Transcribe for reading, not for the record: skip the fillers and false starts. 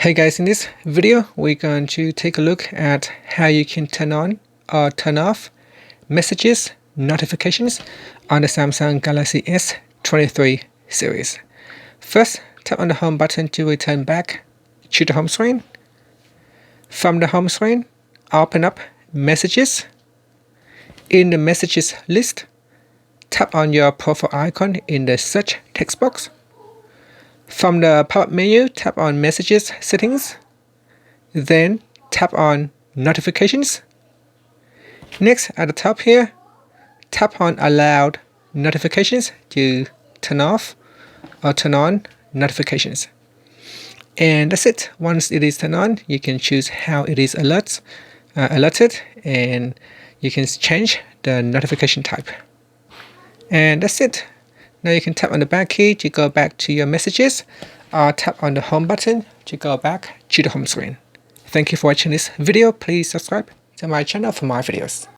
Hey guys, in this video we're going to take a look at how you can turn on or turn off messages notifications on the Samsung Galaxy S23 series. First, tap on the home button to return back to the home screen. From the home screen, open up messages. In the messages list, tap on your profile icon in the search text box. From the pop-up menu, tap on Messages Settings, then tap on Notifications. Next, at the top here, tap on Allowed Notifications to turn off or turn on notifications. And that's it. Once it is turned on, you can choose how it is alerted, and you can change the notification type. And that's it. Now you can tap on the back key to go back to your messages, or tap on the home button to go back to the home screen. Thank you for watching this video. Please subscribe to my channel for more videos.